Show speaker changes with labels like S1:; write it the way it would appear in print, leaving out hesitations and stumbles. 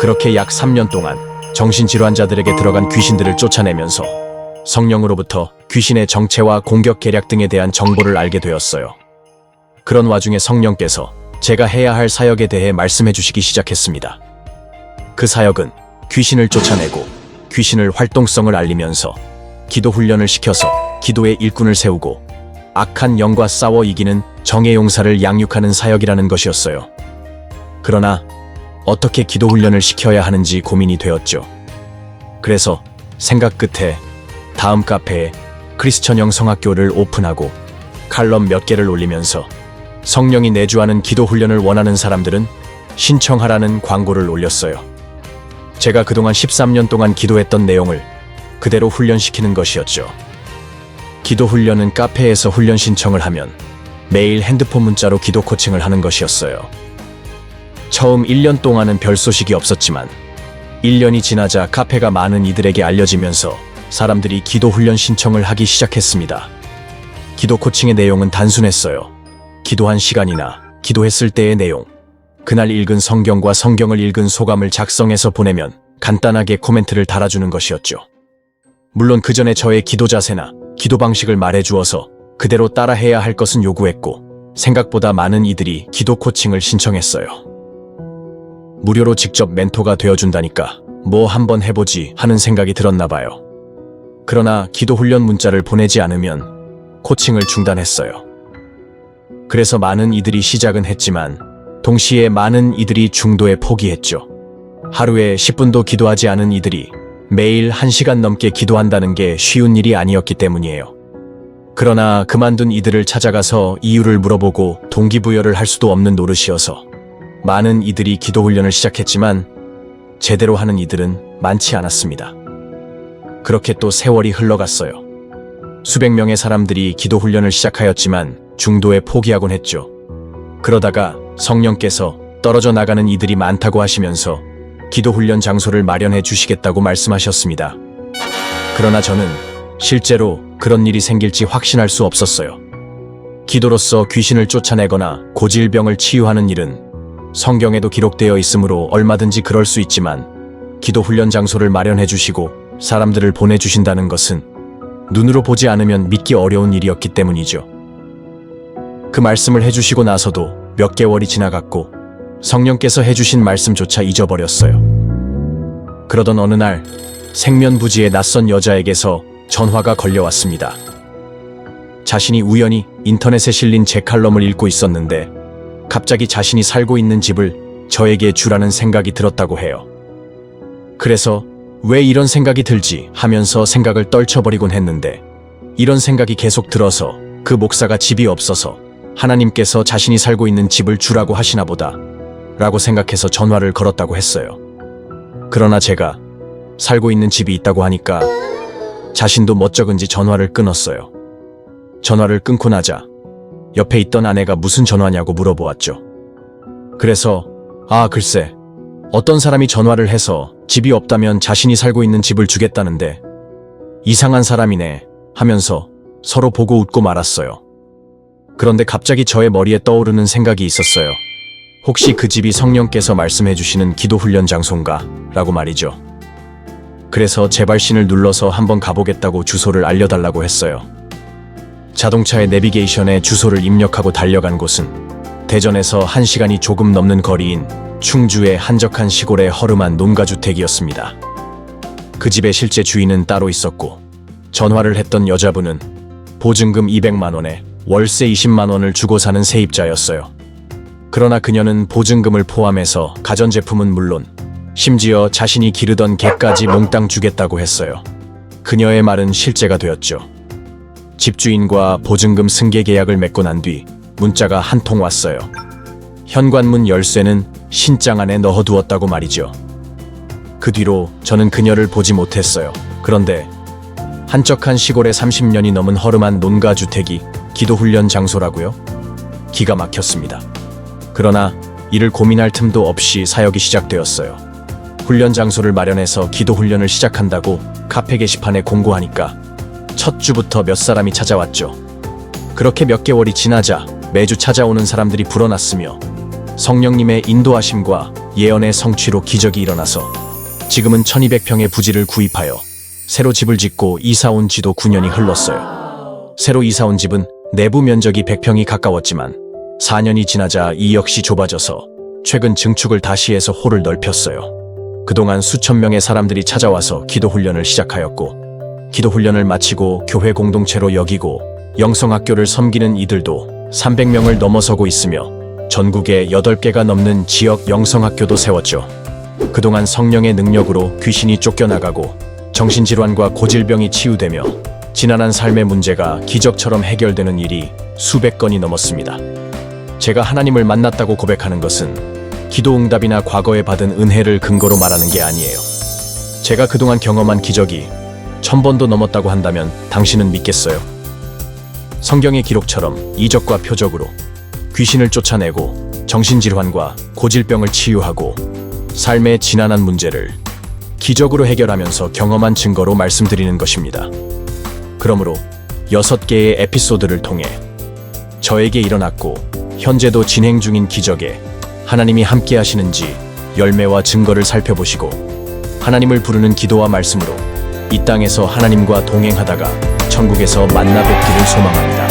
S1: 그렇게 약 3년 동안 정신질환자들에게 들어간 귀신들을 쫓아내면서 성령으로부터 귀신의 정체와 공격 계략 등에 대한 정보를 알게 되었어요. 그런 와중에 성령께서 제가 해야 할 사역에 대해 말씀해 주시기 시작했습니다. 그 사역은 귀신을 쫓아내고 귀신을 활동성을 알리면서 기도 훈련을 시켜서 기도의 일꾼을 세우고 악한 영과 싸워 이기는 정의 용사를 양육하는 사역이라는 것이었어요. 그러나 어떻게 기도 훈련을 시켜야 하는지 고민이 되었죠. 그래서 생각 끝에 다음 카페에 크리스천형 성학교를 오픈하고 칼럼 몇 개를 올리면서 성령이 내주하는 기도 훈련을 원하는 사람들은 신청하라는 광고를 올렸어요. 제가 그동안 13년 동안 기도했던 내용을 그대로 훈련시키는 것이었죠. 기도 훈련은 카페에서 훈련 신청을 하면 매일 핸드폰 문자로 기도 코칭을 하는 것이었어요. 처음 1년 동안은 별 소식이 없었지만 1년이 지나자 카페가 많은 이들에게 알려지면서 사람들이 기도 훈련 신청을 하기 시작했습니다. 기도 코칭의 내용은 단순했어요. 기도한 시간이나 기도했을 때의 내용, 그날 읽은 성경과 성경을 읽은 소감을 작성해서 보내면 간단하게 코멘트를 달아주는 것이었죠. 물론 그 전에 저의 기도 자세나 기도 방식을 말해주어서 그대로 따라해야 할 것은 요구했고 생각보다 많은 이들이 기도 코칭을 신청했어요. 무료로 직접 멘토가 되어준다니까 뭐 한번 해보지 하는 생각이 들었나 봐요. 그러나 기도 훈련 문자를 보내지 않으면 코칭을 중단했어요. 그래서 많은 이들이 시작은 했지만 동시에 많은 이들이 중도에 포기했죠. 하루에 10분도 기도하지 않은 이들이 매일 1시간 넘게 기도한다는 게 쉬운 일이 아니었기 때문이에요. 그러나 그만둔 이들을 찾아가서 이유를 물어보고 동기부여를 할 수도 없는 노릇이어서 많은 이들이 기도 훈련을 시작했지만 제대로 하는 이들은 많지 않았습니다. 그렇게 또 세월이 흘러갔어요. 수백 명의 사람들이 기도 훈련을 시작하였지만 중도에 포기하곤 했죠. 그러다가 성령께서 떨어져 나가는 이들이 많다고 하시면서 기도 훈련 장소를 마련해 주시겠다고 말씀하셨습니다. 그러나 저는 실제로 그런 일이 생길지 확신할 수 없었어요. 기도로서 귀신을 쫓아내거나 고질병을 치유하는 일은 성경에도 기록되어 있으므로 얼마든지 그럴 수 있지만 기도 훈련 장소를 마련해 주시고 사람들을 보내주신다는 것은 눈으로 보지 않으면 믿기 어려운 일이었기 때문이죠. 그 말씀을 해주시고 나서도 몇 개월이 지나갔고 성령께서 해주신 말씀조차 잊어버렸어요. 그러던 어느 날 생면부지의 낯선 여자에게서 전화가 걸려왔습니다. 자신이 우연히 인터넷에 실린 제 칼럼을 읽고 있었는데 갑자기 자신이 살고 있는 집을 저에게 주라는 생각이 들었다고 해요. 그래서 왜 이런 생각이 들지 하면서 생각을 떨쳐버리곤 했는데 이런 생각이 계속 들어서 그 목사가 집이 없어서 하나님께서 자신이 살고 있는 집을 주라고 하시나 보다 라고 생각해서 전화를 걸었다고 했어요. 그러나 제가 살고 있는 집이 있다고 하니까 자신도 멋쩍은지 전화를 끊었어요. 전화를 끊고 나자 옆에 있던 아내가 무슨 전화냐고 물어보았죠. 그래서 글쎄 어떤 사람이 전화를 해서 집이 없다면 자신이 살고 있는 집을 주겠다는데 이상한 사람이네 하면서 서로 보고 웃고 말았어요. 그런데 갑자기 저의 머리에 떠오르는 생각이 있었어요. 혹시 그 집이 성령께서 말씀해 주시는 기도 훈련 장소인가? 라고 말이죠. 그래서 제 발신을 눌러서 한번 가보겠다고 주소를 알려달라고 했어요. 자동차의 내비게이션에 주소를 입력하고 달려간 곳은 대전에서 1시간이 조금 넘는 거리인 충주의 한적한 시골의 허름한 농가주택이었습니다. 그 집의 실제 주인은 따로 있었고 전화를 했던 여자분은 보증금 200만 원에 월세 20만 원을 주고 사는 세입자였어요. 그러나 그녀는 보증금을 포함해서 가전제품은 물론 심지어 자신이 기르던 개까지 몽땅 주겠다고 했어요. 그녀의 말은 실제가 되었죠. 집주인과 보증금 승계 계약을 맺고 난 뒤 문자가 한 통 왔어요. 현관문 열쇠는 신장 안에 넣어두었다고 말이죠. 그 뒤로 저는 그녀를 보지 못했어요. 그런데 한적한 시골에 30년이 넘은 허름한 농가주택이 기도훈련 장소라고요? 기가 막혔습니다. 그러나 이를 고민할 틈도 없이 사역이 시작되었어요. 훈련 장소를 마련해서 기도훈련을 시작한다고 카페 게시판에 공고하니까 첫 주부터 몇 사람이 찾아왔죠. 그렇게 몇 개월이 지나자 매주 찾아오는 사람들이 불어났으며 성령님의 인도하심과 예언의 성취로 기적이 일어나서 지금은 1200평의 부지를 구입하여 새로 집을 짓고 이사 온 지도 9년이 흘렀어요. 새로 이사 온 집은 내부 면적이 100평이 가까웠지만 4년이 지나자 이 역시 좁아져서 최근 증축을 다시 해서 홀을 넓혔어요. 그동안 수천 명의 사람들이 찾아와서 기도 훈련을 시작하였고, 기도 훈련을 마치고 교회 공동체로 여기고 영성학교를 섬기는 이들도 300명을 넘어서고 있으며 전국에 8개가 넘는 지역 영성학교도 세웠죠. 그동안 성령의 능력으로 귀신이 쫓겨나가고 정신질환과 고질병이 치유되며 지난한 삶의 문제가 기적처럼 해결되는 일이 수백 건이 넘었습니다. 제가 하나님을 만났다고 고백하는 것은 기도 응답이나 과거에 받은 은혜를 근거로 말하는 게 아니에요. 제가 그동안 경험한 기적이 1000번도 넘었다고 한다면 당신은 믿겠어요? 성경의 기록처럼 이적과 표적으로 귀신을 쫓아내고 정신질환과 고질병을 치유하고 삶의 지난한 문제를 기적으로 해결하면서 경험한 증거로 말씀드리는 것입니다. 그러므로 6개의 에피소드를 통해 저에게 일어났고 현재도 진행 중인 기적에 하나님이 함께 하시는지 열매와 증거를 살펴보시고 하나님을 부르는 기도와 말씀으로 이 땅에서 하나님과 동행하다가 천국에서 만나 뵙기를 소망합니다.